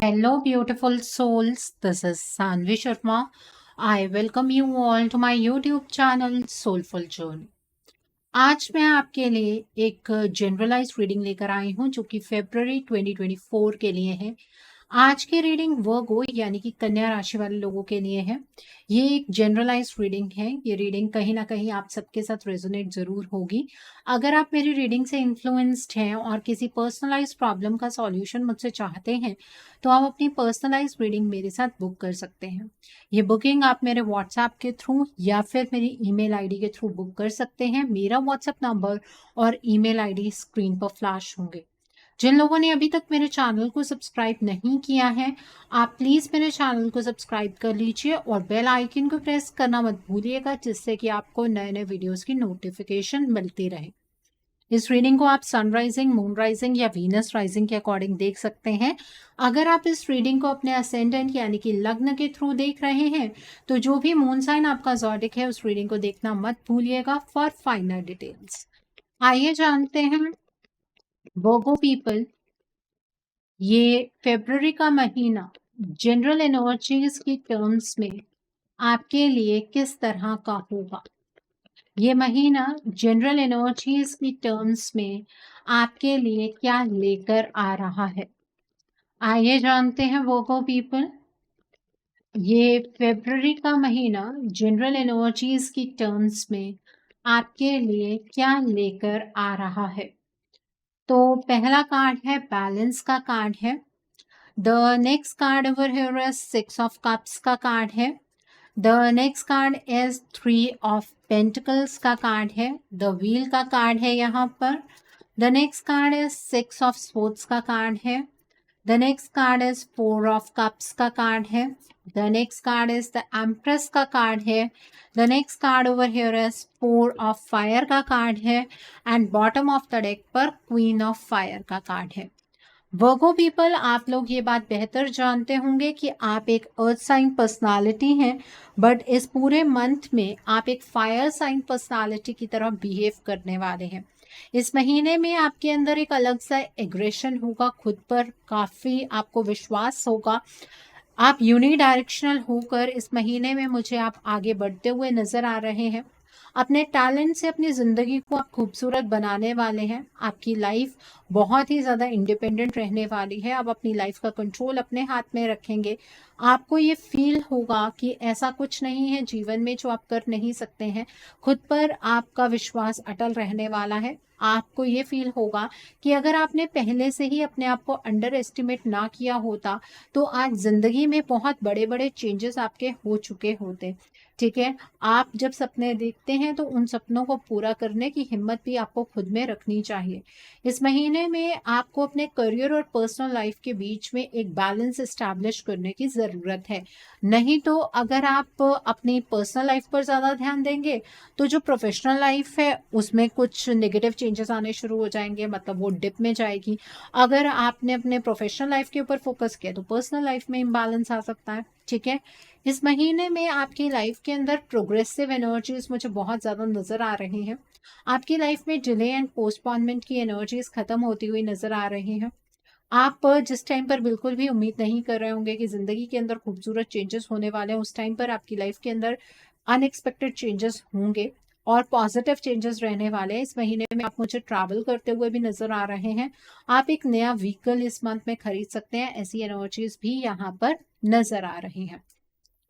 Hello, beautiful souls. This is Sanvi Sharma. I welcome you all to my YouTube channel Soulful Journey. आज मैं आपके लिए एक generalise reading लेकर आई हूं जो कि फरवरी 2024 के लिए है। आज की रीडिंग वर्गो यानी कि कन्या राशि वाले लोगों के लिए है। ये एक जनरलाइज रीडिंग है। ये रीडिंग कहीं ना कहीं आप सबके साथ रेजोनेट जरूर होगी। अगर आप मेरी रीडिंग से इन्फ्लुएंस्ड हैं और किसी पर्सनलाइज प्रॉब्लम का सॉल्यूशन मुझसे चाहते हैं तो आप अपनी पर्सनलाइज रीडिंग मेरे साथ बुक कर सकते हैं। ये बुकिंग आप मेरे व्हाट्सएप के थ्रू या फिर मेरी ईमेल आईडी के थ्रू बुक कर सकते हैं। मेरा व्हाट्सएप नंबर और ईमेल आईडी स्क्रीन पर फ्लैश होंगे। जिन लोगों ने अभी तक मेरे चैनल को सब्सक्राइब नहीं किया है, आप प्लीज़ मेरे चैनल को सब्सक्राइब कर लीजिए और बेल आइकन को प्रेस करना मत भूलिएगा, जिससे कि आपको नए नए वीडियोस की नोटिफिकेशन मिलती रहे। इस रीडिंग को आप सनराइजिंग, मून राइजिंग या वीनस राइजिंग के अकॉर्डिंग देख सकते हैं। अगर आप इस रीडिंग को अपने असेंडेंट यानी कि लग्न के थ्रू देख रहे हैं तो जो भी मून साइन आपका ज़ोडिक है उस रीडिंग को देखना मत भूलिएगा फॉर फाइनल डिटेल्स। आइए जानते हैं वर्गो पीपल, ये फरवरी का महीना जनरल एनर्जीज की टर्म्स में आपके लिए किस तरह का होगा। ये महीना जनरल एनर्जीज की टर्म्स में आपके लिए क्या लेकर आ रहा है। आइए जानते हैं वर्गो पीपल, ये फरवरी का महीना जनरल एनर्जीज की टर्म्स में आपके लिए क्या लेकर आ रहा है। तो पहला कार्ड है बैलेंस का कार्ड है। The next card over here is 6 of cups का कार्ड है। The next card is 3 of pentacles का कार्ड है। द व्हील का कार्ड है यहाँ पर। The next card is 6 of swords का कार्ड है। The next card is 4 of cups का कार्ड है। The next card is the empress का कार्ड है। The next card over here is 4 of fire का कार्ड है and bottom of the deck पर queen of fire का card है। वर्गो people, आप लोग ये बात बेहतर जानते होंगे कि आप एक अर्थ साइन पर्सनालिटी हैं, बट इस पूरे मंथ में आप एक फायर साइन पर्सनालिटी की तरह बिहेव करने वाले हैं। इस महीने में आपके अंदर एक अलग सा एग्रेशन होगा, खुद पर काफ़ी आपको विश्वास होगा। आप यूनिडायरेक्शनल होकर इस महीने में मुझे आप आगे बढ़ते हुए नज़र आ रहे हैं। अपने टैलेंट से अपनी ज़िंदगी को आप खूबसूरत बनाने वाले हैं। आपकी लाइफ बहुत ही ज़्यादा इंडिपेंडेंट रहने वाली है। आप अपनी लाइफ का कंट्रोल अपने हाथ में रखेंगे। आपको ये फील होगा कि ऐसा कुछ नहीं है जीवन में जो आप कर नहीं सकते हैं। खुद पर आपका विश्वास अटल रहने वाला है। आपको ये फील होगा कि अगर आपने पहले से ही अपने आप को अंडर एस्टिमेट ना किया होता तो आज ज़िंदगी में बहुत बड़े बड़े चेंजेस आपके हो चुके होते। ठीक है, आप जब सपने देखते हैं तो उन सपनों को पूरा करने की हिम्मत भी आपको खुद में रखनी चाहिए। इस महीने में आपको अपने करियर और पर्सनल लाइफ के बीच में एक बैलेंस इस्टेब्लिश करने की ज़रूरत है। नहीं तो अगर आप अपनी पर्सनल लाइफ पर ज़्यादा ध्यान देंगे तो जो प्रोफेशनल लाइफ है उसमें कुछ नेगेटिव चेंजेस आने शुरू हो जाएंगे, मतलब वो डिप में जाएगी। अगर आपने अपने प्रोफेशनल लाइफ के ऊपर फोकस किया तो पर्सनल लाइफ में इम्बैलेंस आ सकता है। ठीक है, इस महीने में आपकी लाइफ के अंदर प्रोग्रेसिव एनर्जीज मुझे बहुत ज़्यादा नज़र आ रही हैं। आपकी लाइफ में डिले एंड पोस्टपोनमेंट की एनर्जीज खत्म होती हुई नज़र आ रही हैं। आप जिस टाइम पर बिल्कुल भी उम्मीद नहीं कर रहे होंगे कि ज़िंदगी के अंदर खूबसूरत चेंजेस होने वाले हैं, उस टाइम पर आपकी लाइफ के अंदर अनएक्सपेक्टेड चेंजेस होंगे और पॉजिटिव चेंजेस रहने वाले हैं। इस महीने में आप मुझे ट्रैवल करते हुए भी नज़र आ रहे हैं। आप एक नया व्हीकल इस मंथ में खरीद सकते हैं। ऐसी एनर्जीज भी यहाँ पर नज़र आ रही हैं।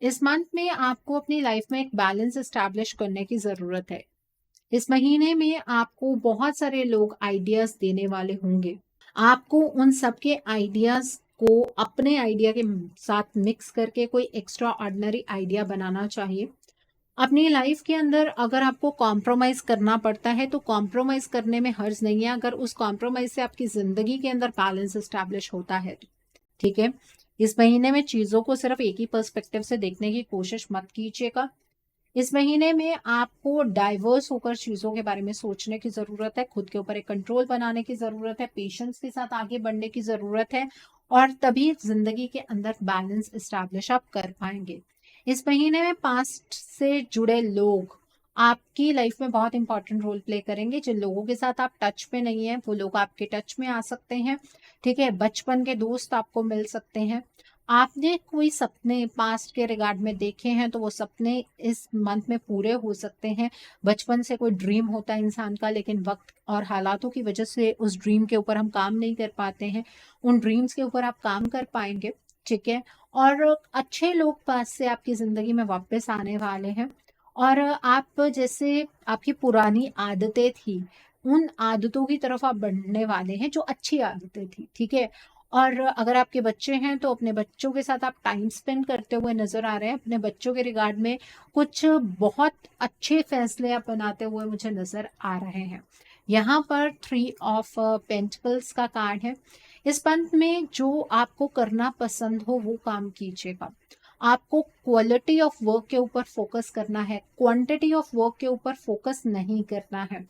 इस मंथ में आपको अपनी लाइफ में एक बैलेंस एस्टैब्लिश करने की ज़रूरत है। इस महीने में आपको बहुत सारे लोग आइडियाज़ देने वाले होंगे। आपको उन सबके आइडियाज़ को अपने आइडिया के साथ मिक्स करके कोई एक्स्ट्रा ऑर्डिनरी आइडिया बनाना चाहिए। अपनी लाइफ के अंदर अगर आपको कॉम्प्रोमाइज़ करना पड़ता है तो कॉम्प्रोमाइज़ करने में हर्ज नहीं है, अगर उस कॉम्प्रोमाइज़ से आपकी ज़िंदगी के अंदर बैलेंस एस्टैब्लिश होता है। ठीक है, इस महीने में चीज़ों को सिर्फ एक ही पर्सपेक्टिव से देखने की कोशिश मत कीजिएगा। इस महीने में आपको डाइवर्स होकर चीज़ों के बारे में सोचने की ज़रूरत है। खुद के ऊपर एक कंट्रोल बनाने की ज़रूरत है। पेशेंस के साथ आगे बढ़ने की ज़रूरत है और तभी ज़िंदगी के अंदर बैलेंस इस्टेब्लिश आप कर पाएंगे। इस महीने में पास्ट से जुड़े लोग आपकी लाइफ में बहुत इंपॉर्टेंट रोल प्ले करेंगे। जिन लोगों के साथ आप टच में नहीं है वो लोग आपके टच में आ सकते हैं। ठीक है, बचपन के दोस्त आपको मिल सकते हैं। आपने कोई सपने पास्ट के रिगार्ड में देखे हैं तो वो सपने इस मंथ में पूरे हो सकते हैं। बचपन से कोई ड्रीम होता है इंसान का, लेकिन वक्त और हालातों की वजह से उस ड्रीम के ऊपर हम काम नहीं कर पाते हैं। उन ड्रीम्स के ऊपर आप काम कर पाएंगे। ठीक है, और अच्छे लोग पास से आपकी जिंदगी में वापस आने वाले हैं। और आप जैसे आपकी पुरानी आदतें थी, उन आदतों की तरफ आप बढ़ने वाले हैं जो अच्छी आदतें थी। ठीक है, और अगर आपके बच्चे हैं तो अपने बच्चों के साथ आप टाइम स्पेंड करते हुए नजर आ रहे हैं। अपने बच्चों के रिगार्ड में कुछ बहुत अच्छे फैसले आप बनाते हुए मुझे नजर आ रहे हैं। यहाँ पर 3 ऑफ पेंटिकल्स का कार्ड है। इस मंथ में जो आपको करना पसंद हो वो काम कीजिएगा। आपको क्वालिटी ऑफ वर्क के ऊपर फोकस करना है, क्वांटिटी ऑफ वर्क के ऊपर फोकस नहीं करना है।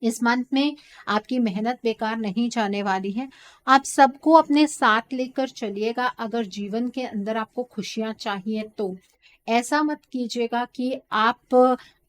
इस मंथ में आपकी मेहनत बेकार नहीं जाने वाली है। आप सबको अपने साथ लेकर चलिएगा। अगर जीवन के अंदर आपको खुशियां चाहिए तो ऐसा मत कीजिएगा कि आप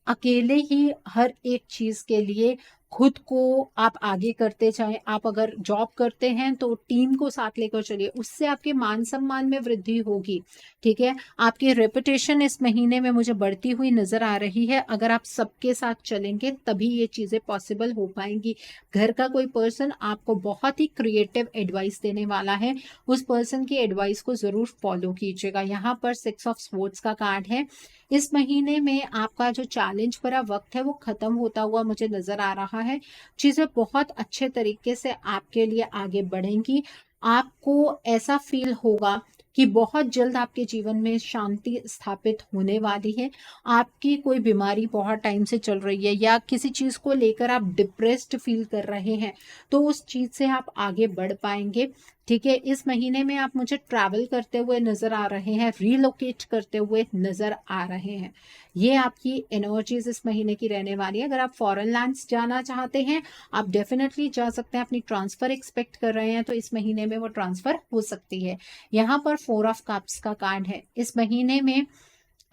अकेले ही हर एक चीज के लिए खुद को आप आगे करते जाएं। आप अगर जॉब करते हैं तो टीम को साथ लेकर चलिए, उससे आपके मान सम्मान में वृद्धि होगी। ठीक है, आपकी रेपुटेशन इस महीने में मुझे बढ़ती हुई नजर आ रही है। अगर आप सबके साथ चलेंगे तभी ये चीजें पॉसिबल हो पाएंगी। घर का कोई पर्सन आपको बहुत ही क्रिएटिव एडवाइस देने वाला है, उस पर्सन की एडवाइस को जरूर फॉलो कीजिएगा। यहाँ पर 6 ऑफ स्वॉर्ड्स का कार्ड है। इस महीने में आपका जो चैलेंज भरा वक्त है वो खत्म होता हुआ मुझे नजर आ रहा है। चीजें बहुत अच्छे तरीके से आपके लिए आगे बढ़ेंगी। आपको ऐसा फील होगा कि बहुत जल्द आपके जीवन में शांति स्थापित होने वाली है। आपकी कोई बीमारी बहुत टाइम से चल रही है या किसी चीज को लेकर आप डिप्रेस्ड फील कर रहे हैं तो उस चीज से आप आगे बढ़ पाएंगे। ठीक है, इस महीने में आप मुझे ट्रैवल करते हुए नजर आ रहे हैं, रीलोकेट करते हुए नजर आ रहे हैं। ये आपकी एनर्जीज इस महीने की रहने वाली है। अगर आप फॉरेन लैंड्स जाना चाहते हैं आप डेफिनेटली जा सकते हैं। अपनी ट्रांसफर एक्सपेक्ट कर रहे हैं तो इस महीने में वो ट्रांसफर हो सकती है। यहाँ पर 4 ऑफ कप्स का कार्ड है। इस महीने में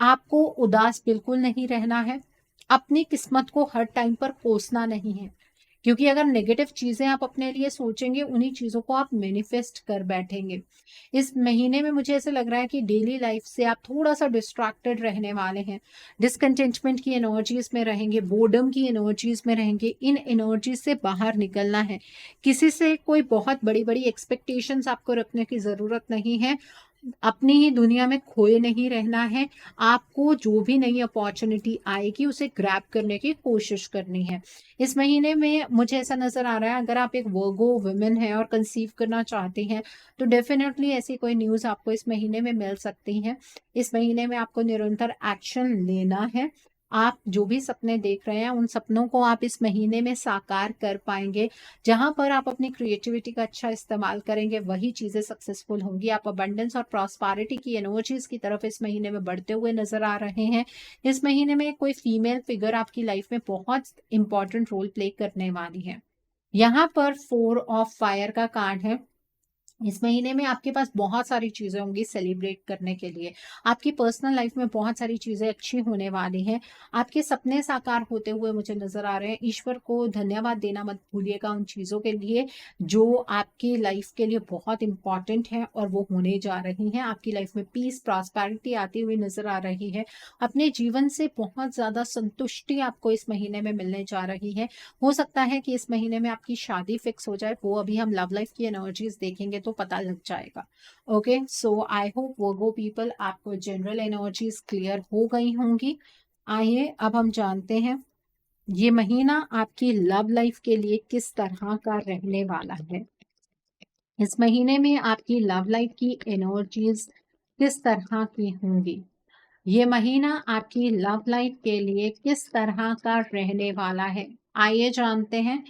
आपको उदास बिल्कुल नहीं रहना है। अपनी किस्मत को हर टाइम पर कोसना नहीं है, क्योंकि अगर नेगेटिव चीजें आप अपने लिए सोचेंगे उन्हीं चीजों को आप मैनिफेस्ट कर बैठेंगे। इस महीने में मुझे ऐसे लग रहा है कि डेली लाइफ से आप थोड़ा सा डिस्ट्रैक्टेड रहने वाले हैं। डिसकंटेंटमेंट की एनर्जीज में रहेंगे, बोर्डम की एनर्जीज में रहेंगे। इन एनर्जीज से बाहर निकलना है। किसी से कोई बहुत बड़ी बड़ी एक्सपेक्टेशंस आपको रखने की जरूरत नहीं है। अपनी ही दुनिया में खोए नहीं रहना है। आपको जो भी नई अपॉर्चुनिटी आएगी उसे ग्रैब करने की कोशिश करनी है। इस महीने में मुझे ऐसा नजर आ रहा है अगर आप एक वर्गो वुमेन है और कंसीव करना चाहते हैं तो डेफिनेटली ऐसी कोई न्यूज आपको इस महीने में मिल सकती है। इस महीने में आपको निरंतर एक्शन लेना है। आप जो भी सपने देख रहे हैं उन सपनों को आप इस महीने में साकार कर पाएंगे। जहां पर आप अपनी क्रिएटिविटी का अच्छा इस्तेमाल करेंगे वही चीजें सक्सेसफुल होंगी। आप अबंडेंस और प्रॉस्पेरिटी की एनर्जीज की तरफ इस महीने में बढ़ते हुए नजर आ रहे हैं। इस महीने में कोई फीमेल फिगर आपकी लाइफ में बहुत इंपॉर्टेंट रोल प्ले करने वाली है। यहाँ पर 4 ऑफ फायर का कार्ड है। इस महीने में आपके पास बहुत सारी चीजें होंगी सेलिब्रेट करने के लिए। आपकी पर्सनल लाइफ में बहुत सारी चीजें अच्छी होने वाली हैं। आपके सपने साकार होते हुए मुझे नजर आ रहे हैं। ईश्वर को धन्यवाद देना मत भूलिएगा उन चीजों के लिए जो आपकी लाइफ के लिए बहुत इंपॉर्टेंट है और वो होने जा रही हैं। आपकी लाइफ में पीस प्रॉस्पेरिटी आती हुई नजर आ रही है। अपने जीवन से बहुत ज्यादा संतुष्टि आपको इस महीने में मिलने जा रही है। हो सकता है कि इस महीने में आपकी शादी फिक्स हो जाए, वो अभी हम लव लाइफ की एनर्जीज देखेंगे तो पता लग जाएगा। Okay, so I hope Virgo people आपको जनरल एनर्जीज क्लियर हो गई होंगी। आइए अब हम जानते हैं ये महीना आपकी लव लाइफ के लिए किस तरह का रहने वाला है। इस महीने में आपकी लव लाइफ की एनर्जीज किस तरह की होंगी। ये महीना आपकी लव लाइफ के लिए किस तरह का रहने वाला है, आइए जानते हैं।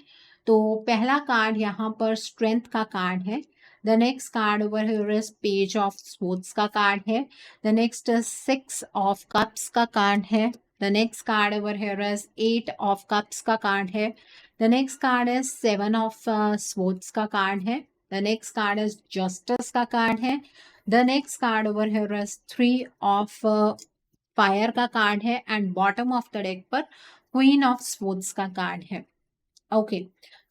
तो पहला कार्ड यहाँ पर स्ट्रेंथ का कार्ड है। The next card over here is page of swords का कार्ड है। द नेक्स्ट 6 ऑफ कप्स का कार्ड है। The next card over here is 8 of cups का कार्ड है। The next card is 7 of swords का card है। The next card is justice का card है। The next card over here is 3 of fire का card है and bottom of the deck पर queen of swords का card है। Okay,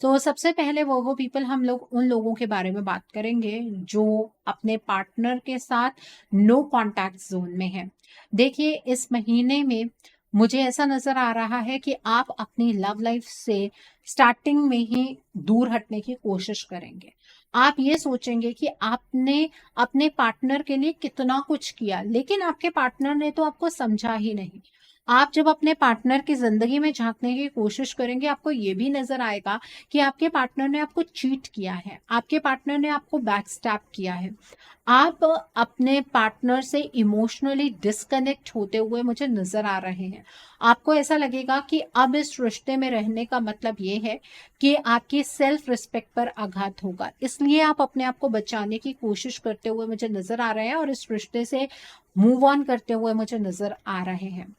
तो सबसे पहले वो पीपल, हम लोग उन लोगों के बारे में बात करेंगे जो अपने पार्टनर के साथ नो कॉन्टैक्ट जोन में है। देखिए, इस महीने में मुझे ऐसा नजर आ रहा है कि आप अपनी लव लाइफ से स्टार्टिंग में ही दूर हटने की कोशिश करेंगे। आप ये सोचेंगे कि आपने अपने पार्टनर के लिए कितना कुछ किया, लेकिन आपके पार्टनर ने तो आपको समझा ही नहीं। आप जब अपने पार्टनर की जिंदगी में झांकने की कोशिश करेंगे, आपको ये भी नजर आएगा कि आपके पार्टनर ने आपको चीट किया है, आपके पार्टनर ने आपको बैकस्टैप किया है। आप अपने पार्टनर से इमोशनली डिस्कनेक्ट होते हुए मुझे नजर आ रहे हैं। आपको ऐसा लगेगा कि अब इस रिश्ते में रहने का मतलब ये है कि आपकी सेल्फ रिस्पेक्ट पर आघात होगा, इसलिए आप अपने आप को बचाने की कोशिश करते हुए मुझे नजर आ रहे हैं और इस रिश्ते से मूव ऑन करते हुए मुझे नजर आ रहे हैं।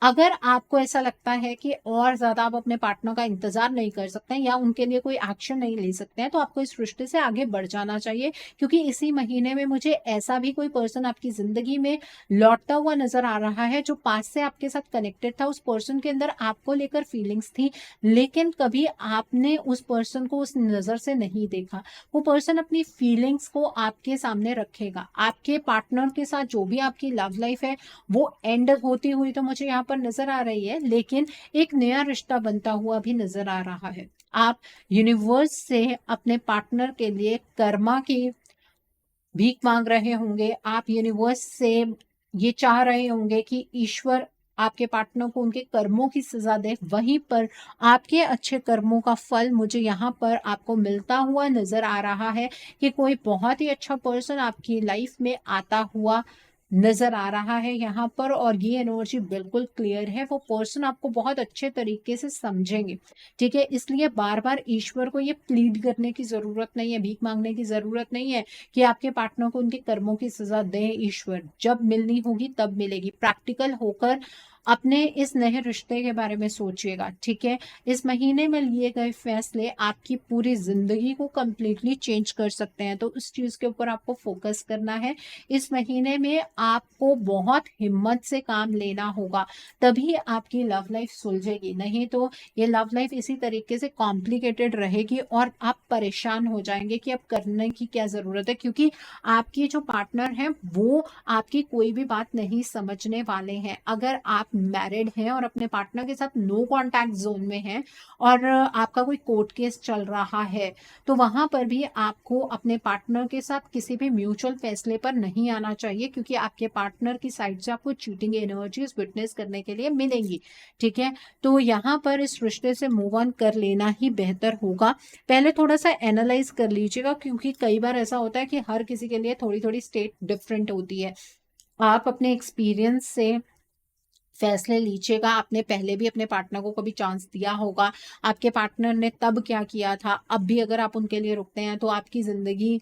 अगर आपको ऐसा लगता है कि और ज्यादा आप अपने पार्टनर का इंतजार नहीं कर सकते हैं या उनके लिए कोई एक्शन नहीं ले सकते हैं, तो आपको इस रिश्ते से आगे बढ़ जाना चाहिए, क्योंकि इसी महीने में मुझे ऐसा भी कोई पर्सन आपकी जिंदगी में लौटता हुआ नजर आ रहा है जो पास से आपके साथ कनेक्टेड था। उस पर्सन के अंदर आपको लेकर फीलिंग्स थी, लेकिन कभी आपने उस पर्सन को उस नजर से नहीं देखा। वो पर्सन अपनी फीलिंग्स को आपके सामने रखेगा। आपके पार्टनर के साथ जो भी आपकी लव लाइफ है वो एंड होती हुई तो मुझे यहाँ पर नजर आ रही है, लेकिन एक नया रिश्ता बनता हुआ भी नजर आ रहा है। आप यूनिवर्स से अपने पार्टनर के लिए कर्मा की भीख मांग रहे होंगे। आप यूनिवर्स से ये चाह रहे होंगे कि ईश्वर आपके पार्टनर को उनके कर्मों की सजा दे। वहीं पर आपके अच्छे कर्मों का फल मुझे यहाँ पर आपको मिलता हुआ नजर आ रहा है कि कोई बहुत ही अच्छा पर्सन आपकी लाइफ में आता हुआ नजर आ रहा है यहाँ पर, और ये एनर्जी बिल्कुल क्लियर है। वो पर्सन आपको बहुत अच्छे तरीके से समझेंगे, ठीक है। इसलिए बार बार ईश्वर को ये प्लीड करने की जरूरत नहीं है, भीख मांगने की जरूरत नहीं है कि आपके पार्टनर को उनके कर्मों की सजा दे ईश्वर। जब मिलनी होगी तब मिलेगी। प्रैक्टिकल होकर अपने इस नए रिश्ते के बारे में सोचिएगा, ठीक है। इस महीने में लिए गए फैसले आपकी पूरी जिंदगी को कंप्लीटली चेंज कर सकते हैं, तो उस चीज के ऊपर आपको फोकस करना है। इस महीने में आपको बहुत हिम्मत से काम लेना होगा, तभी आपकी लव लाइफ सुलझेगी। नहीं तो ये लव लाइफ इसी तरीके से कॉम्प्लिकेटेड रहेगी और आप परेशान हो जाएंगे कि अब करने की क्या जरूरत है, क्योंकि आपकी जो पार्टनर है वो आपकी कोई भी बात नहीं समझने वाले हैं। अगर आप मैरिड हैं और अपने पार्टनर के साथ नो कॉन्टैक्ट जोन में हैं और आपका कोई कोर्ट केस चल रहा है, तो वहां पर भी आपको अपने पार्टनर के साथ किसी भी म्यूचुअल फैसले पर नहीं आना चाहिए, क्योंकि आपके पार्टनर की साइड से आपको चीटिंग एनर्जीज विटनेस करने के लिए मिलेंगी, ठीक है। तो यहाँ पर इस रिश्ते से मूव ऑन कर लेना ही बेहतर होगा। पहले थोड़ा सा एनालाइज कर लीजिएगा, क्योंकि कई बार ऐसा होता है कि हर किसी के लिए थोड़ी थोड़ी स्टेट डिफरेंट होती है। आप अपने एक्सपीरियंस से फैसले लीजिएगा। आपने पहले भी अपने पार्टनर को कभी चांस दिया होगा, आपके पार्टनर ने तब क्या किया था, अब भी अगर आप उनके लिए रुकते हैं तो आपकी जिंदगी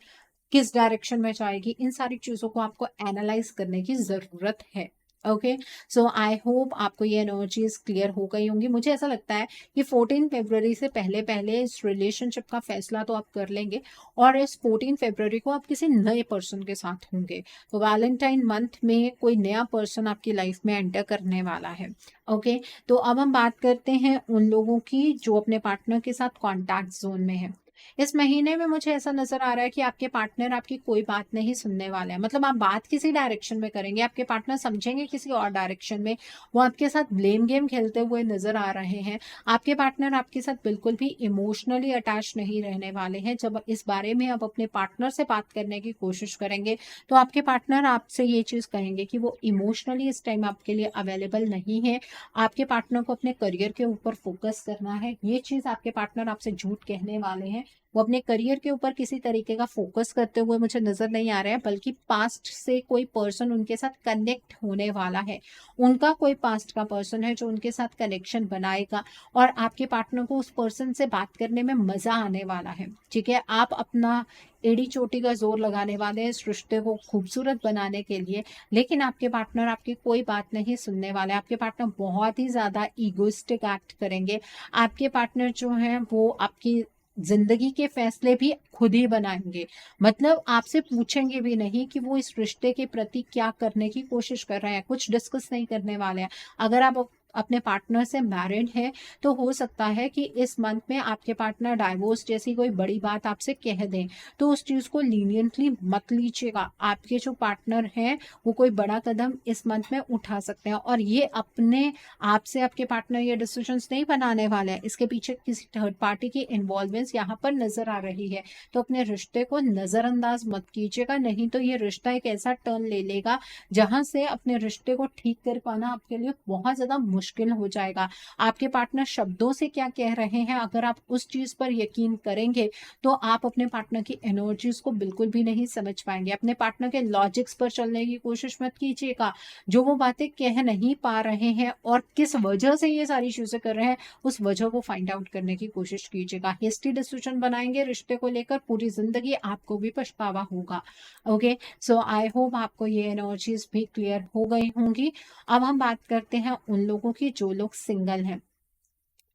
किस डायरेक्शन में जाएगी, इन सारी चीजों को आपको एनालाइज करने की जरूरत है। ओके, सो आई होप आपको ये एनर्जीज क्लियर हो गई होंगी। मुझे ऐसा लगता है कि 14 फरवरी से पहले पहले इस रिलेशनशिप का फैसला तो आप कर लेंगे, और इस 14 फरवरी को आप किसी नए पर्सन के साथ होंगे। तो वैलेंटाइन मंथ में कोई नया पर्सन आपकी लाइफ में एंटर करने वाला है। ओके, तो अब हम बात करते हैं उन लोगों की जो अपने पार्टनर के साथ कॉन्टैक्ट जोन में है। इस महीने में मुझे ऐसा नजर आ रहा है कि आपके पार्टनर आपकी कोई बात नहीं सुनने वाले हैं। मतलब आप बात किसी डायरेक्शन में करेंगे, आपके पार्टनर समझेंगे किसी और डायरेक्शन में। वो आपके साथ ब्लेम गेम खेलते हुए नजर आ रहे हैं। आपके पार्टनर आपके साथ बिल्कुल भी इमोशनली अटैच नहीं रहने वाले हैं। जब इस बारे में आप अपने पार्टनर से बात करने की कोशिश करेंगे, तो आपके पार्टनर आपसे ये चीज कहेंगे कि वो इमोशनली इस टाइम आपके लिए अवेलेबल नहीं है। आपके पार्टनर को अपने करियर के ऊपर फोकस करना है। ये चीज आपके पार्टनर आपसे झूठ कहने वाले हैं। वो अपने करियर के ऊपर किसी तरीके का फोकस करते हुए मुझे नजर नहीं आ रहा है, बल्कि पास्ट से कोई पर्सन उनके साथ कनेक्ट होने वाला है। उनका कोई पास्ट का पर्सन है जो उनके साथ कनेक्शन बनाएगा, और आपके पार्टनर को उस पर्सन से बात करने में मजा आने वाला है, ठीक है। आप अपना एड़ी चोटी का जोर लगाने वाले हैं इस रिश्ते को खूबसूरत बनाने के लिए, लेकिन आपके पार्टनर आपकी कोई बात नहीं सुनने वाले। आपके पार्टनर बहुत ही ज्यादा ईगोइस्टिक एक्ट करेंगे। आपके पार्टनर जो है वो आपकी जिंदगी के फैसले भी खुद ही बनाएंगे। मतलब आपसे पूछेंगे भी नहीं कि वो इस रिश्ते के प्रति क्या करने की कोशिश कर रहे हैं, कुछ डिस्कस नहीं करने वाले हैं। अगर आप अपने पार्टनर से मैरिड है तो हो सकता है कि इस मंथ में आपके पार्टनर डाइवोर्स जैसी कोई बड़ी बात आपसे कह दें, तो उस चीज को लीनियंटली मत लीजिएगा। आपके जो पार्टनर हैं वो कोई बड़ा कदम इस मंथ में उठा सकते हैं, और ये अपने आप से आपके पार्टनर ये डिसीजंस नहीं बनाने वाले हैं, इसके पीछे किसी थर्ड पार्टी की इन्वॉल्वमेंस यहाँ पर नजर आ रही है। तो अपने रिश्ते को नजरअंदाज मत कीजिएगा, नहीं तो ये रिश्ता एक ऐसा टर्न ले लेगा जहां से अपने रिश्ते को ठीक कर पाना आपके लिए बहुत ज्यादा मुश्किल हो जाएगा। आपके पार्टनर शब्दों से क्या कह रहे हैं, अगर आप उस चीज पर यकीन करेंगे तो आप अपने पार्टनर की एनर्जीज को बिल्कुल भी नहीं समझ पाएंगे। अपने पार्टनर के लॉजिक्स पर चलने की कोशिश मत कीजिएगा। जो वो बातें कह नहीं पा रहे हैं और किस वजह से ये सारी चीजें कर रहे हैं, उस वजह को फाइंड आउट करने की कोशिश कीजिएगा। हेस्टी डिसीजन बनाएंगे रिश्ते को लेकर, पूरी जिंदगी आपको भी पछतावा होगा। ओके, सो आई होप आपको ये एनर्जीज भी क्लियर हो गई होंगी। अब हम बात करते हैं उन लोगों की जो लोग सिंगल हैं।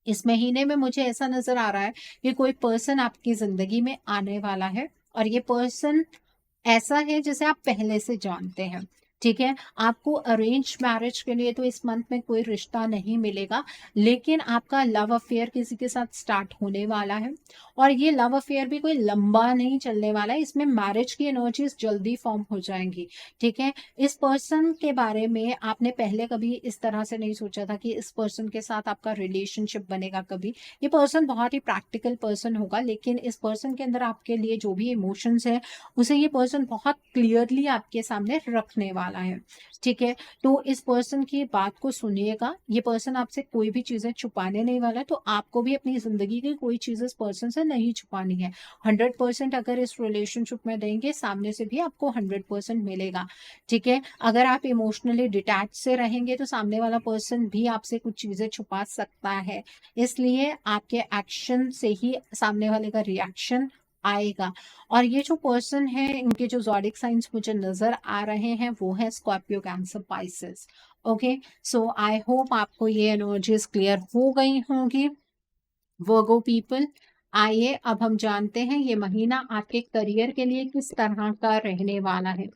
इस महीने में मुझे ऐसा नजर आ रहा है कि कोई पर्सन आपकी जिंदगी में आने वाला है, और ये पर्सन ऐसा है जिसे आप पहले से जानते हैं। ठीक है, आपको अरेंज मैरिज के लिए तो इस मंथ में कोई रिश्ता नहीं मिलेगा, लेकिन आपका लव अफेयर किसी के साथ स्टार्ट होने वाला है, और ये लव अफेयर भी कोई लंबा नहीं चलने वाला है। इसमें मैरिज की एनर्जीज जल्दी फॉर्म हो जाएंगी। ठीक है, इस पर्सन के बारे में आपने पहले कभी इस तरह से नहीं सोचा था कि इस पर्सन के साथ आपका रिलेशनशिप बनेगा कभी। ये पर्सन बहुत ही प्रैक्टिकल पर्सन होगा, लेकिन इस पर्सन के अंदर आपके लिए जो भी इमोशंस है उसे ये पर्सन बहुत क्लियरली आपके सामने रखने वाला है। ठीक है, तो इस पर्सन की बात को सुनिएगा। ये पर्सन आपसे कोई भी चीजें छुपाने नहीं वाला है, तो आपको भी अपनी जिंदगी की कोई चीज इस पर्सन से नहीं छुपानी है। 100% अगर इस रिलेशनशिप में देंगे, सामने से भी आपको 100% मिलेगा। ठीक है, अगर आप इमोशनली डिटैच से रहेंगे तो सामने वाला पर्सन भी आपसे कुछ चीजें छुपा सकता है, इसलिए आपके एक्शन से ही सामने वाले का रिएक्शन आएगा। और ये जो पर्सन है, इनके जो ज़ोडिक साइंस मुझे नजर आ रहे हैं वो है Scorpio, cancer, Pisces. Okay, so I hope आपको ये एनर्जीज क्लियर हो गई होंगी। वर्गो पीपल, आइए अब हम जानते हैं ये महीना आपके करियर के लिए किस तरह का रहने वाला है।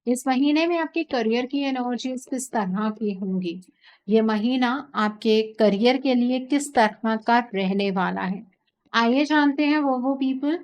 इस महीने में आपके करियर की एनर्जीज किस तरह की होंगी, ये महीना आपके करियर के लिए किस तरह का रहने वाला है। आइए जानते हैं वर्गो पीपल,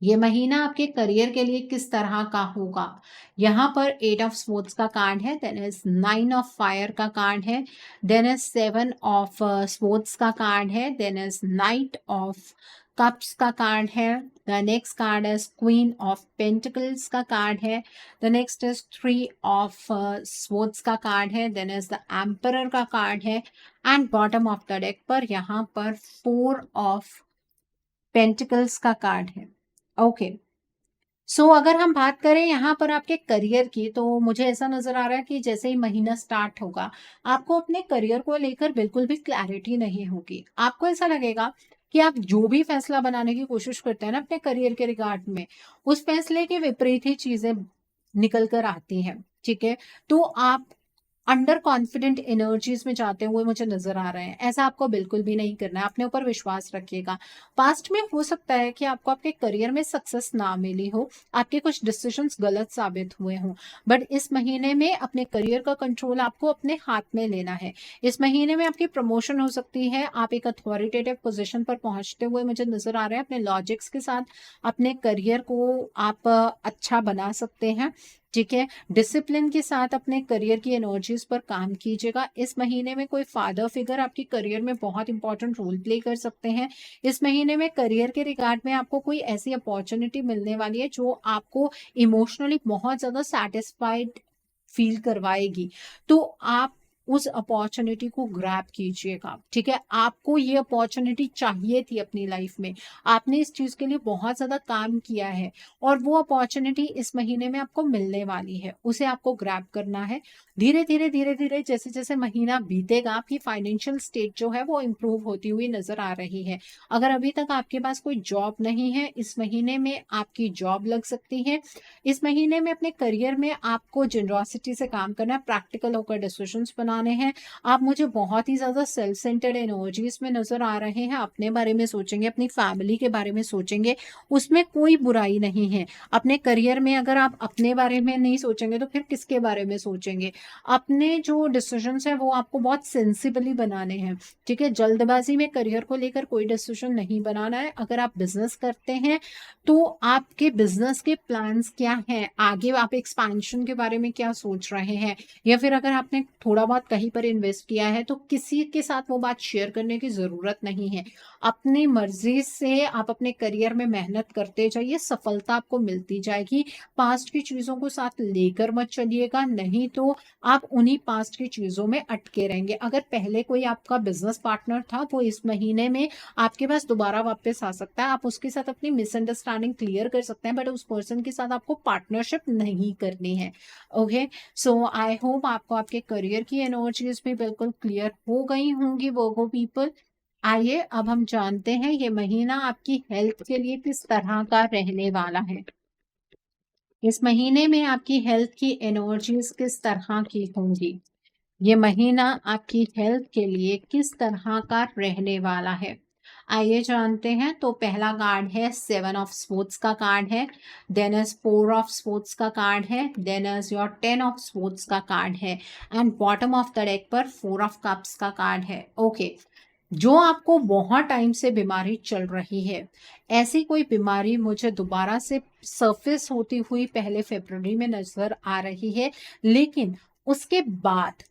ये महीना आपके करियर के लिए किस तरह का होगा। यहाँ पर 8 ऑफ स्पोर्ट्स का कार्ड है, देन इज 9 ऑफ फायर का कार्ड है, देन इज 7 ऑफ स्पोर्ट्स का कार्ड है, then is knight of cups का कार्ड है, the next card is queen of pentacles का कार्ड है, the next is 3 of swords का कार्ड है, देन इज द एम्परर का कार्ड है, and bottom of the deck पर यहाँ पर 4 ऑफ पेंटिकल्स का कार्ड है। ओके, सो अगर हम बात करें यहाँ पर आपके करियर की, तो मुझे ऐसा नजर आ रहा है कि जैसे ही महीना स्टार्ट होगा, आपको अपने करियर को लेकर बिल्कुल भी क्लैरिटी नहीं होगी। आपको ऐसा लगेगा कि आप जो भी फैसला बनाने की कोशिश करते हैं ना अपने करियर के रिगार्ड में, उस फैसले के विपरीत ही चीजें निकल कर आती हैं। ठीक है, तो आप अंडर कॉन्फिडेंट एनर्जीज में जाते हुए मुझे नजर आ रहे हैं। ऐसा आपको बिल्कुल भी नहीं करना है, अपने ऊपर विश्वास रखिएगा। पास्ट में हो सकता है कि आपको आपके करियर में सक्सेस ना मिली हो, आपके कुछ डिसीजंस गलत साबित हुए हों, बट इस महीने में अपने करियर का कंट्रोल आपको अपने हाथ में लेना है। इस महीने में आपकी प्रमोशन हो सकती है, आप एक अथॉरिटेटिव पोजीशन पर पहुंचते हुए मुझे नजर आ रहे हैं। अपने लॉजिक्स के साथ अपने करियर को आप अच्छा बना सकते हैं। ठीक है, डिसिप्लिन के साथ अपने करियर की एनर्जीज पर काम कीजिएगा। इस महीने में कोई फादर फिगर आपके करियर में बहुत इंपॉर्टेंट रोल प्ले कर सकते हैं। इस महीने में करियर के रिगार्ड में आपको कोई ऐसी अपॉर्चुनिटी मिलने वाली है जो आपको इमोशनली बहुत ज्यादा सेटिस्फाइड फील करवाएगी, तो आप उस अपॉर्चुनिटी को ग्रैब कीजिएगा। ठीक है, आपको ये अपॉर्चुनिटी चाहिए थी अपनी लाइफ में, आपने इस चीज के लिए बहुत ज्यादा काम किया है, और वो अपॉर्चुनिटी इस महीने में आपको मिलने वाली है, उसे आपको ग्रैब करना है। धीरे धीरे जैसे जैसे महीना बीतेगा, आपकी फाइनेंशियल स्टेट जो है वो इम्प्रूव होती हुई नजर आ रही है। अगर अभी तक आपके पास कोई जॉब नहीं है, इस महीने में आपकी जॉब लग सकती है। इस महीने में अपने करियर में आपको जेनरॉसिटी से काम करना है, प्रैक्टिकल होकर डिसीजंस बनाना आने हैं। आप मुझे बहुत ही ज़्यादा सेल्फ सेंटर्ड एनर्जीज में नज़र आ रहे हैं। अपने बारे में सोचेंगे, अपनी फैमिली के बारे में सोचेंगे, उसमें कोई बुराई नहीं है। अपने करियर में अगर आप अपने बारे में नहीं सोचेंगे तो फिर किसके बारे में सोचेंगे। अपने जो डिसीजंस हैं वो आपको बहुत सेंसिबली बनाने हैं, ठीक है। जल्दबाजी में करियर को लेकर कोई डिसीजन नहीं बनाना है। अगर आप बिजनेस करते हैं तो आपके बिजनेस के प्लान्स क्या हैं, आगे आप एक्सपेंशन के बारे में क्या सोच रहे हैं, या फिर अगर आपने थोड़ा बहुत कहीं पर इन्वेस्ट किया है तो किसी के साथ वो बात शेयर करने की ज़रूरत नहीं है। अपनी मर्जी से आप अपने करियर में मेहनत करते जाइए, सफलता आपको मिलती जाएगी। पास्ट की चीज़ों को साथ लेकर मत चलिएगा, नहीं तो आप उन्हीं पास्ट की चीज़ों में अटके रहेंगे। अगर पहले कोई आपका बिजनेस पार्टनर था वो इस महीने में आपके पास दोबारा वापस आ सकता है। आप उसके साथ अपनी मिसअंडरस्टैंडिंग क्लियर कर सकते हैं, बट उस पर्सन के साथ आपको पार्टनरशिप नहीं करनी है। ओके, सो आई होप आपको आपके करियर की एनर्जीज भी बिल्कुल क्लियर हो गई होंगी वर्गो पीपल। आइए अब हम जानते हैं ये महीना आपकी हेल्थ के लिए किस तरह का रहने वाला है। इस महीने में आपकी हेल्थ की एनर्जीज किस तरह की होंगी। ये महीना आपकी हेल्थ के लिए किस तरह का रहने वाला है, आइए जानते हैं। तो पहला कार्ड है 7 ऑफ स्पोर्ट्स का कार्ड है, देन इज 4 ऑफ स्पोर्ट्स का कार्ड है, then is your 10 of swords का कार्ड है, and bottom of the deck पर 4 ऑफ कप्स का कार्ड है। ओके, जो आपको बहुत टाइम से बीमारी चल रही है, ऐसी कोई बीमारी मुझे दोबारा से सरफेस होती हुई पहले फरवरी में नजर आ रही है, लेकिन उसके बाद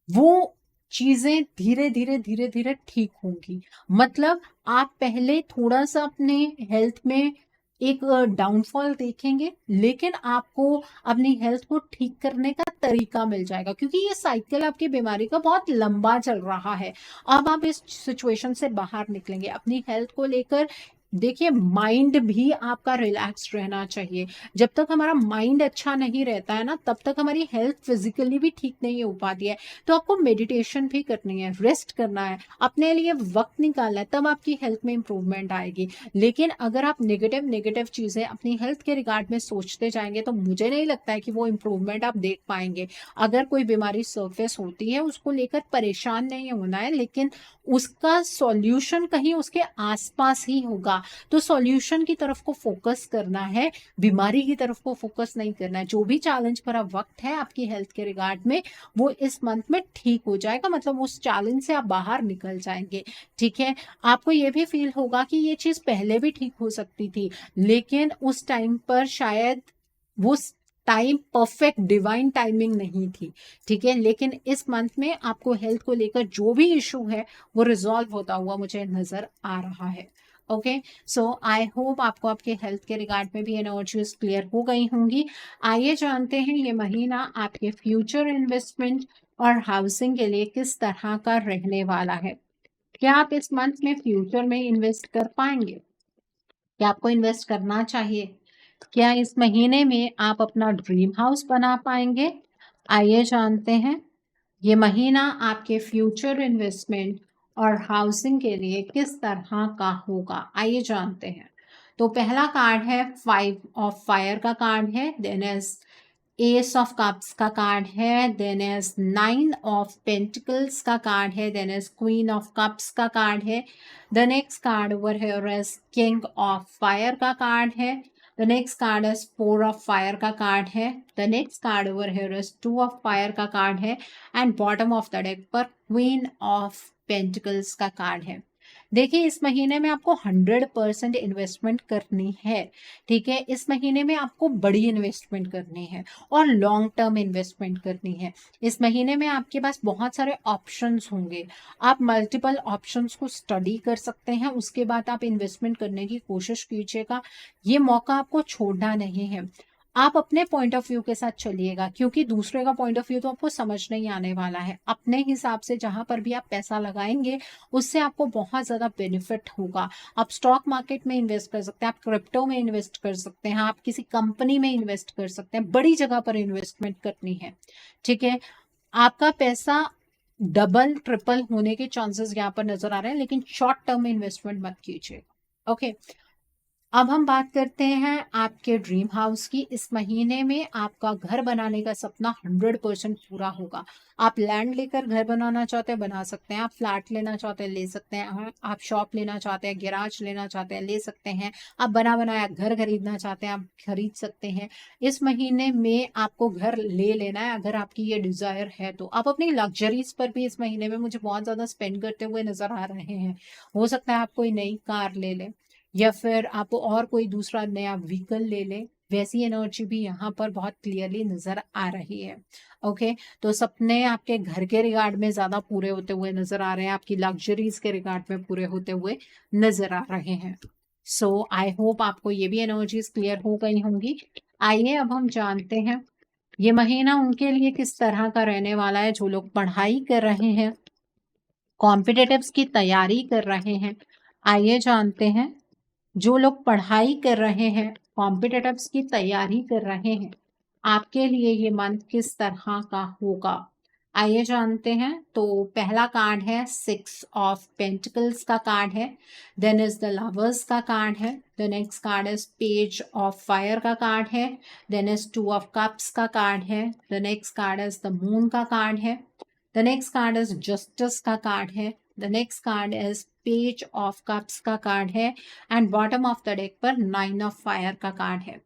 वो चीजें धीरे धीरे धीरे धीरे ठीक होंगी। मतलब आप पहले थोड़ा सा अपने हेल्थ में एक डाउनफॉल देखेंगे, लेकिन आपको अपनी हेल्थ को ठीक करने का तरीका मिल जाएगा, क्योंकि ये साइकिल आपकी बीमारी का बहुत लंबा चल रहा है। अब आप इस सिचुएशन से बाहर निकलेंगे। अपनी हेल्थ को लेकर देखिए, माइंड भी आपका रिलैक्स रहना चाहिए। जब तक हमारा माइंड अच्छा नहीं रहता है ना, तब तक हमारी हेल्थ फिजिकली भी ठीक नहीं हो पाती है। तो आपको मेडिटेशन भी करनी है, रेस्ट करना है, अपने लिए वक्त निकालना है, तब आपकी हेल्थ में इंप्रूवमेंट आएगी। लेकिन अगर आप नेगेटिव नेगेटिव चीजें अपनी हेल्थ के रिगार्ड में सोचते जाएंगे तो मुझे नहीं लगता है कि वो इंप्रूवमेंट आप देख पाएंगे। अगर कोई बीमारी सरफेस होती है उसको लेकर परेशान नहीं होना है, लेकिन उसका सॉल्यूशन कहीं उसके आसपास ही होगा। तो सॉल्यूशन की तरफ को फोकस करना है, बीमारी की तरफ को फोकस नहीं करना है। जो भी चैलेंज भरा वक्त है आपकी हेल्थ के रिगार्ड में, वो इस मंथ में ठीक हो जाएगा। मतलब उस चैलेंज से आप बाहर निकल जाएंगे, ठीक है। आपको ये भी फील होगा कि ये चीज पहले भी ठीक हो सकती थी, लेकिन उस टाइम पर शायद वो टाइम परफेक्ट डिवाइन टाइमिंग नहीं थी, ठीक है। लेकिन इस मंथ में आपको हेल्थ को लेकर जो भी इशू है वो रिजॉल्व होता हुआ मुझे नजर आ रहा है। ओके, सो आई होप आपको आपके हेल्थ के रिगार्ड में भी एनर्जीज क्लियर हो गई होंगी। आइए जानते हैं ये महीना आपके फ्यूचर इन्वेस्टमेंट और हाउसिंग के लिए किस तरह का रहने वाला है। क्या आप इस मंथ में फ्यूचर में इन्वेस्ट कर पाएंगे? क्या आपको इन्वेस्ट करना चाहिए? क्या इस महीने में आप अपना ड्रीम हाउस बना पाएंगे? आइए जानते हैं ये महीना आपके फ्यूचर इन्वेस्टमेंट और हाउसिंग के लिए किस तरह का होगा, आइए जानते हैं। तो पहला कार्ड है 5 ऑफ फायर का कार्ड है, then is ace of cups का कार्ड है, देन इज 9 ऑफ पेंटिकल्स का कार्ड है, then is queen of cups का कार्ड है। The next card over here is king of fire का कार्ड है। The next card is 4 of fire का card है। The next card over here is 2 of fire का card है, and bottom of the deck पर queen of pentacles का card है। देखिए, इस महीने में आपको 100% इन्वेस्टमेंट करनी है, ठीक है। इस महीने में आपको बड़ी इन्वेस्टमेंट करनी है और लॉन्ग टर्म इन्वेस्टमेंट करनी है। इस महीने में आपके पास बहुत सारे ऑप्शंस होंगे। आप मल्टीपल ऑप्शंस को स्टडी कर सकते हैं, उसके बाद आप इन्वेस्टमेंट करने की कोशिश कीजिएगा। ये मौका आपको छोड़ना नहीं है। आप अपने पॉइंट ऑफ व्यू के साथ चलिएगा, क्योंकि दूसरे का पॉइंट ऑफ व्यू तो आपको समझ नहीं आने वाला है। अपने हिसाब से जहां पर भी आप पैसा लगाएंगे उससे आपको बहुत ज्यादा बेनिफिट होगा। आप स्टॉक मार्केट में इन्वेस्ट कर सकते हैं, आप क्रिप्टो में इन्वेस्ट कर सकते हैं, आप किसी कंपनी में इन्वेस्ट कर सकते हैं। बड़ी जगह पर इन्वेस्टमेंट करनी है, ठीक है। आपका पैसा डबल ट्रिपल होने के चांसेस यहाँ पर नजर आ रहे हैं, लेकिन शॉर्ट टर्म में इन्वेस्टमेंट मत कीजिए। ओके, अब हम बात करते हैं आपके ड्रीम हाउस की। इस महीने में आपका घर बनाने का सपना 100% पूरा होगा। आप लैंड लेकर घर बनाना चाहते हैं, बना सकते हैं। आप फ्लैट लेना चाहते हैं, ले सकते हैं। आप शॉप लेना चाहते हैं, गैराज लेना चाहते हैं, ले सकते हैं। आप बना बनाया घर खरीदना चाहते हैं, आप खरीद सकते हैं। इस महीने में आपको घर ले लेना है, अगर आपकी ये डिजायर है तो। आप अपनी लग्जरीज पर भी इस महीने में मुझे बहुत ज्यादा स्पेंड करते हुए नजर आ रहे हैं। हो सकता है आप कोई नई कार ले लें, या फिर आप और कोई दूसरा नया व्हीकल ले लें। वैसी एनर्जी भी यहाँ पर बहुत क्लियरली नजर आ रही है। ओके, तो सपने आपके घर के रिगार्ड में ज्यादा पूरे होते हुए नजर आ रहे हैं, आपकी लग्जरीज के रिगार्ड में पूरे होते हुए नजर आ रहे हैं। सो आई होप आपको ये भी एनर्जीज क्लियर हो गई होंगी। आइए अब हम जानते हैं ये महीना उनके लिए किस तरह का रहने वाला है जो लोग पढ़ाई कर रहे हैं, कॉम्पिटिटिव्स की तैयारी कर रहे हैं। आइए जानते हैं जो लोग पढ़ाई कर रहे हैं, कॉम्पिटिटिव्स की तैयारी कर रहे हैं, आपके लिए ये मंथ किस तरह का होगा। आइए जानते हैं। तो पहला कार्ड है 6 ऑफ पेंटिकल्स का कार्ड है। देन इज द लवर्स का कार्ड है। The next card is page of fire का कार्ड है। देन इज 2 ऑफ कप्स का कार्ड है। The next card is the moon का कार्ड है। The next card is justice का कार्ड है। The next card is page of cups का card है। And bottom of the deck पर 9 of fire का कार्ड है।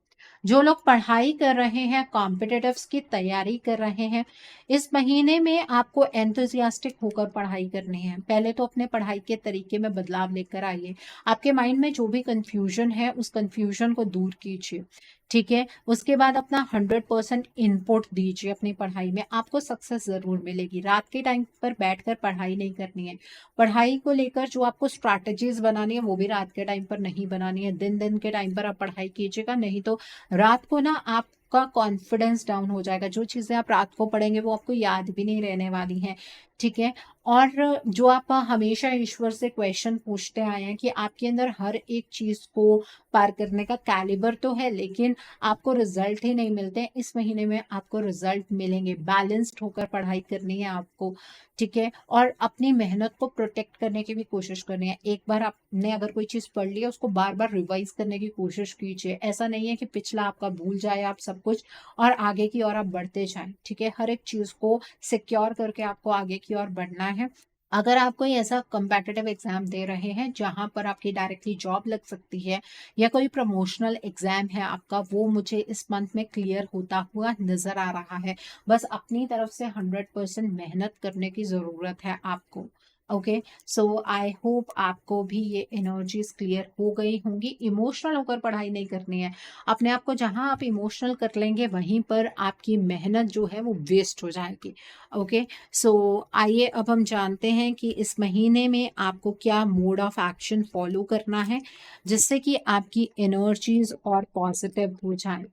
जो लोग पढ़ाई कर रहे हैं, कॉम्पिटिटिव्स की तैयारी कर रहे हैं, इस महीने में आपको एंथुजियास्टिक होकर पढ़ाई करनी है। पहले तो अपने पढ़ाई के तरीके में बदलाव लेकर आइए। आपके माइंड में जो भी कंफ्यूजन है उस कंफ्यूजन को दूर कीजिए, ठीक है। उसके बाद अपना 100% इनपुट दीजिए अपनी पढ़ाई में, आपको सक्सेस जरूर मिलेगी। रात के टाइम पर बैठकर पढ़ाई नहीं करनी है। पढ़ाई को लेकर जो आपको स्ट्रैटेजीज बनानी है वो भी रात के टाइम पर नहीं बनानी है। दिन दिन के टाइम पर आप पढ़ाई कीजिएगा, नहीं तो रात को ना आपका कॉन्फिडेंस डाउन हो जाएगा। जो चीजें आप रात को पढ़ेंगे वो आपको याद भी नहीं रहने वाली हैं, ठीक है। और जो आप हमेशा ईश्वर से क्वेश्चन पूछते आए हैं कि आपके अंदर हर एक चीज को पार करने का कैलिबर तो है, लेकिन आपको रिजल्ट ही नहीं मिलते, इस महीने में आपको रिजल्ट मिलेंगे। बैलेंस्ड होकर पढ़ाई करनी है आपको, ठीक है। और अपनी मेहनत को प्रोटेक्ट करने की भी कोशिश करनी है। एक बार आपने अगर कोई चीज पढ़ ली है उसको बार बार रिवाइज करने की कोशिश कीजिए। ऐसा नहीं है कि पिछला आपका भूल जाए आप सब कुछ और आगे की ओर आप बढ़ते जाएं, ठीक है। हर एक चीज को सिक्योर करके आपको आगे की ओर बढ़ना है। अगर आप कोई ऐसा कम्पेटिटिव एग्जाम दे रहे हैं जहां पर आपकी डायरेक्टली जॉब लग सकती है, या कोई प्रमोशनल एग्जाम है आपका, वो मुझे इस मंथ में क्लियर होता हुआ नजर आ रहा है। बस अपनी तरफ से 100% मेहनत करने की जरूरत है आपको। ओके, सो आई होप आपको भी ये एनर्जीज क्लियर हो गई होंगी। इमोशनल होकर पढ़ाई नहीं करनी है। अपने आप को जहां आप इमोशनल कर लेंगे वहीं पर आपकी मेहनत जो है वो वेस्ट हो जाएगी। ओके, सो आइए अब हम जानते हैं कि इस महीने में आपको क्या मोड ऑफ एक्शन फॉलो करना है जिससे कि आपकी एनर्जीज और पॉजिटिव हो जाए।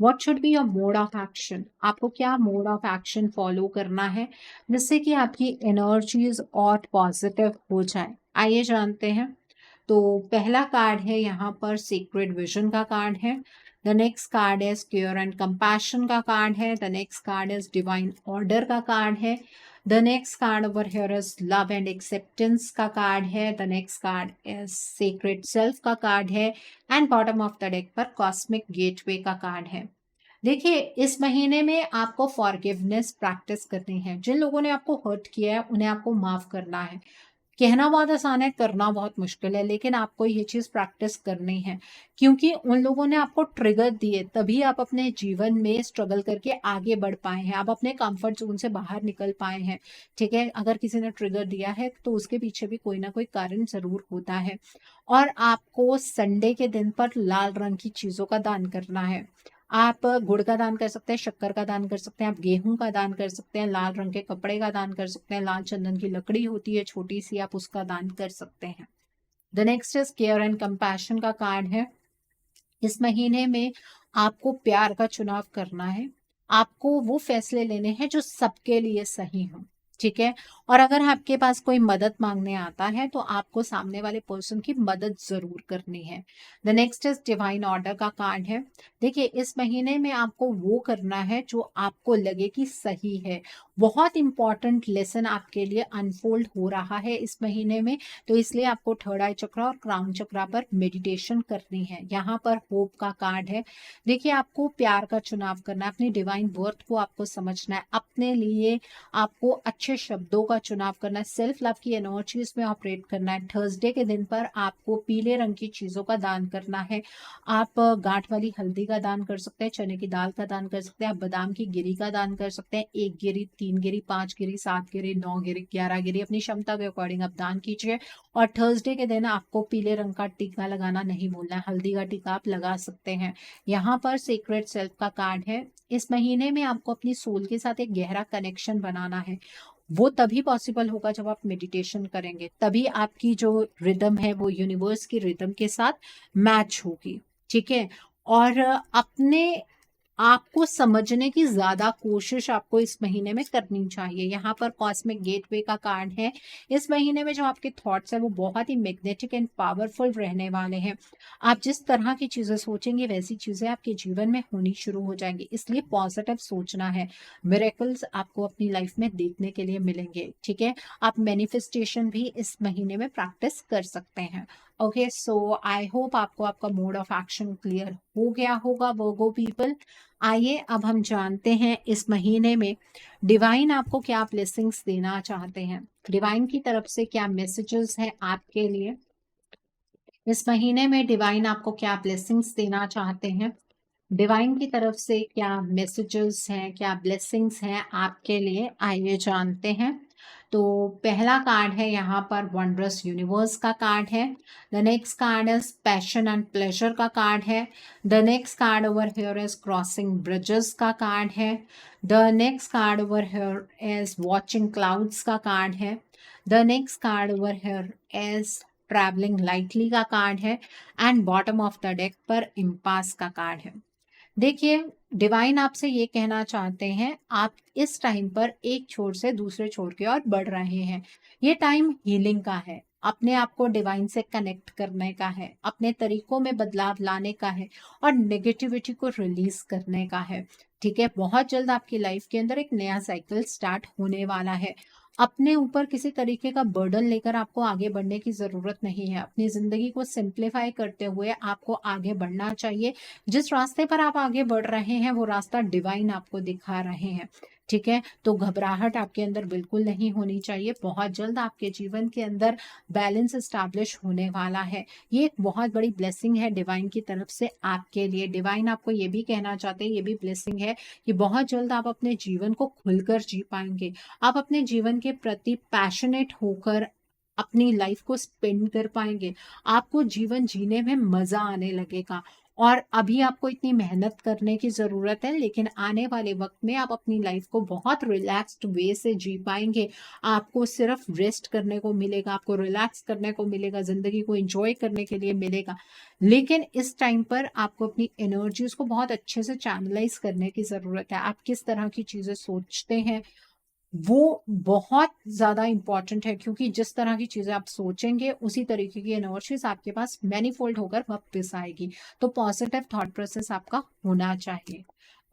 What should be your mode of action, आपको क्या मोड ऑफ एक्शन फॉलो करना है जिससे कि आपकी एनर्जीज और पॉजिटिव हो जाए। आइए जानते हैं। तो पहला कार्ड है यहाँ पर सीक्रेट विजन का कार्ड है। The next card is care and compassion का कार्ड है। The next card is divine order का कार्ड है। The next card over here is love and acceptance का कार्ड है। The next card is secret self का card है। And bottom of the deck पर cosmic gateway का card है। देखिए, इस महीने में आपको फॉरगिवनेस प्रैक्टिस करनी है। जिन लोगों ने आपको हर्ट किया है उन्हें आपको माफ करना है। कहना बहुत आसान है, करना बहुत मुश्किल है, लेकिन आपको ये चीज प्रैक्टिस करनी है, क्योंकि उन लोगों ने आपको ट्रिगर दिए तभी आप अपने जीवन में स्ट्रगल करके आगे बढ़ पाए हैं, आप अपने कंफर्ट जोन से बाहर निकल पाए हैं, ठीक है। अगर किसी ने ट्रिगर दिया है तो उसके पीछे भी कोई ना कोई कारण जरूर होता है। और आपको संडे के दिन पर लाल रंग की चीजों का दान करना है। आप गुड़ का दान कर सकते हैं, शक्कर का दान कर सकते हैं, आप गेहूं का दान कर सकते हैं, लाल रंग के कपड़े का दान कर सकते हैं, लाल चंदन की लकड़ी होती है छोटी सी, आप उसका दान कर सकते हैं। The next is care and compassion का कार्ड है। इस महीने में आपको प्यार का चुनाव करना है। आपको वो फैसले लेने हैं जो सबके लिए सही हो, ठीक है। और अगर आपके पास कोई मदद मांगने आता है तो आपको सामने वाले पर्सन की मदद जरूर करनी है। The next is divine order का कार्ड है। देखिए, इस महीने में आपको वो करना है जो आपको लगे कि सही है। बहुत इंपॉर्टेंट लेसन आपके लिए अनफोल्ड हो रहा है इस महीने में, तो इसलिए आपको थर्ड आई चक्रा और क्राउन चक्रा पर मेडिटेशन करनी है। यहाँ पर होप का कार्ड है। देखिए, आपको प्यार का चुनाव करना है, अपनी डिवाइन वर्थ को आपको समझना है, अपने लिए आपको अच्छे शब्दों का चुनाव करना है, सेल्फ लव की एनर्जीज में ऑपरेट करना है। थर्सडे के दिन पर आपको पीले रंग की चीजों का दान करना है। आप गांठ वाली हल्दी का दान कर सकते हैं, चने की दाल का दान कर सकते हैं, आप बादाम की गिरी का दान कर सकते हैं। 1 गिरी, 3 गिरी, 5 गिरी, 7 गिरी, 9 गिरी, 11 गिरी अपनी क्षमता के अकॉर्डिंग आप दान कीजिए। और थर्सडे के दिन आपको पीले रंग का टीका लगाना नहीं भूलना है, हल्दी का टीका आप लगा सकते हैं। यहाँ पर सीक्रेट सेल्फ का कार्ड है। इस महीने में आपको अपनी सोल के साथ एक गहरा कनेक्शन बनाना है। वो तभी पॉसिबल होगा जब आप मेडिटेशन करेंगे, तभी आपकी जो रिदम है वो यूनिवर्स की रिदम के साथ मैच होगी। ठीक है। और अपने आपको समझने की ज्यादा कोशिश आपको इस महीने में करनी चाहिए। यहाँ पर कॉस्मिक गेटवे का कार्ड है। इस महीने में जो आपके थॉट्स है वो बहुत ही मैग्नेटिक एंड पावरफुल रहने वाले हैं। आप जिस तरह की चीजें सोचेंगे वैसी चीजें आपके जीवन में होनी शुरू हो जाएंगी, इसलिए पॉजिटिव सोचना है। मिरेकल्स आपको अपनी लाइफ में देखने के लिए मिलेंगे। ठीक है। आप मैनिफेस्टेशन भी इस महीने में प्रैक्टिस कर सकते हैं। ओके, सो आई होप आपको आपका मोड ऑफ एक्शन क्लियर हो गया होगा वर्गो पीपल। आइए अब हम जानते हैं इस महीने में डिवाइन आपको क्या ब्लेसिंग्स देना चाहते हैं, डिवाइन की तरफ से क्या मैसेजेस हैं आपके लिए। इस महीने में डिवाइन आपको क्या ब्लेसिंग्स देना चाहते हैं, डिवाइन की तरफ से क्या मैसेजेस हैं, क्या ब्लेसिंग्स हैं आपके लिए, आइए जानते हैं। तो पहला कार्ड है यहाँ पर वंडरस यूनिवर्स का कार्ड है। The next card is passion and pleasure का कार्ड है। The next card over here is crossing bridges का कार्ड है। The next card over here is watching clouds का कार्ड है। The next card over here is travelling lightly का card है। And bottom of the deck पर impasse का card है। देखिए, डिवाइन आपसे ये कहना चाहते हैं, आप इस टाइम पर एक छोर से दूसरे छोर की ओर बढ़ रहे हैं। ये टाइम हीलिंग का है, अपने आप को डिवाइन से कनेक्ट करने का है, अपने तरीकों में बदलाव लाने का है और नेगेटिविटी को रिलीज करने का है। ठीक है। बहुत जल्द आपकी लाइफ के अंदर एक नया साइकिल स्टार्ट होने वाला है। अपने ऊपर किसी तरीके का बर्डन लेकर आपको आगे बढ़ने की जरूरत नहीं है। अपनी जिंदगी को सिंप्लीफाई करते हुए आपको आगे बढ़ना चाहिए। जिस रास्ते पर आप आगे बढ़ रहे हैं वो रास्ता डिवाइन आपको दिखा रहे हैं। ठीक है। तो घबराहट आपके अंदर बिल्कुल नहीं होनी चाहिए। बहुत जल्द आपके जीवन के अंदर बैलेंस स्टैब्लिश होने वाला है। ये एक बहुत बड़ी ब्लेसिंग है डिवाइन की तरफ से आपके लिए। डिवाइन आपको ये भी कहना चाहते हैं, ये भी ब्लेसिंग है कि बहुत जल्द आप अपने जीवन को खुलकर जी पाएंगे। आप अपने जीवन के प्रति पैशनेट होकर अपनी लाइफ को स्पेंड कर पाएंगे। आपको जीवन जीने में मजा आने लगेगा। और अभी आपको इतनी मेहनत करने की जरूरत है, लेकिन आने वाले वक्त में आप अपनी लाइफ को बहुत रिलैक्स्ड वे से जी पाएंगे। आपको सिर्फ रेस्ट करने को मिलेगा, आपको रिलैक्स करने को मिलेगा, जिंदगी को एंजॉय करने के लिए मिलेगा। लेकिन इस टाइम पर आपको अपनी एनर्जीज को बहुत अच्छे से चैनलाइज करने की जरूरत है। आप किस तरह की चीजें सोचते हैं वो बहुत ज्यादा इंपॉर्टेंट है, क्योंकि जिस तरह की चीजें आप सोचेंगे उसी तरीके की एनर्जीज आपके पास मैनीफोल्ड होकर वापस आएगी। तो पॉजिटिव थॉट प्रोसेस आपका होना चाहिए।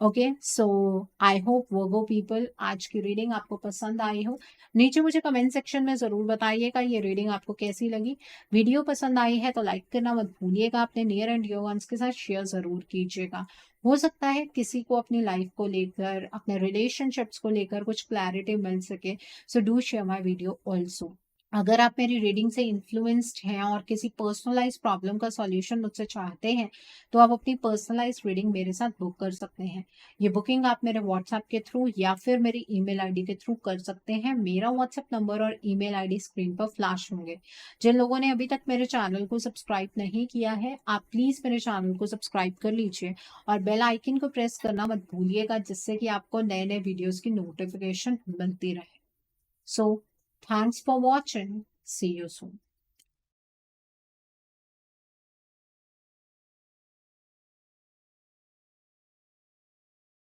Okay, so I hope Virgo people आज की रीडिंग आपको पसंद आई हो। नीचे मुझे कमेंट सेक्शन में जरूर बताइएगा ये रीडिंग आपको कैसी लगी। वीडियो पसंद आई है तो लाइक करना मत भूलिएगा, अपने नियर एंड डियर वंस के साथ शेयर जरूर कीजिएगा। हो सकता है किसी को अपनी लाइफ को लेकर, अपने रिलेशनशिप्स को लेकर कुछ क्लैरिटी मिल सके। So do share my video also. अगर आप मेरी रीडिंग से इन्फ्लुएंस्ड हैं और किसी पर्सनलाइज प्रॉब्लम का सॉल्यूशन मुझसे चाहते हैं तो आप अपनी पर्सनलाइज रीडिंग मेरे साथ बुक कर सकते हैं। ये बुकिंग आप मेरे व्हाट्सएप के थ्रू या फिर मेरी ईमेल आईडी के थ्रू कर सकते हैं। मेरा व्हाट्सएप नंबर और ईमेल आईडी स्क्रीन पर फ्लैश होंगे। जिन लोगों ने अभी तक मेरे चैनल को सब्सक्राइब नहीं किया है, आप प्लीज मेरे चैनल को सब्सक्राइब कर लीजिए और बेल आइकन को प्रेस करना मत भूलिएगा, जिससे कि आपको नए नए वीडियोस की नोटिफिकेशन मिलती रहे। So thanks for watching, see you soon.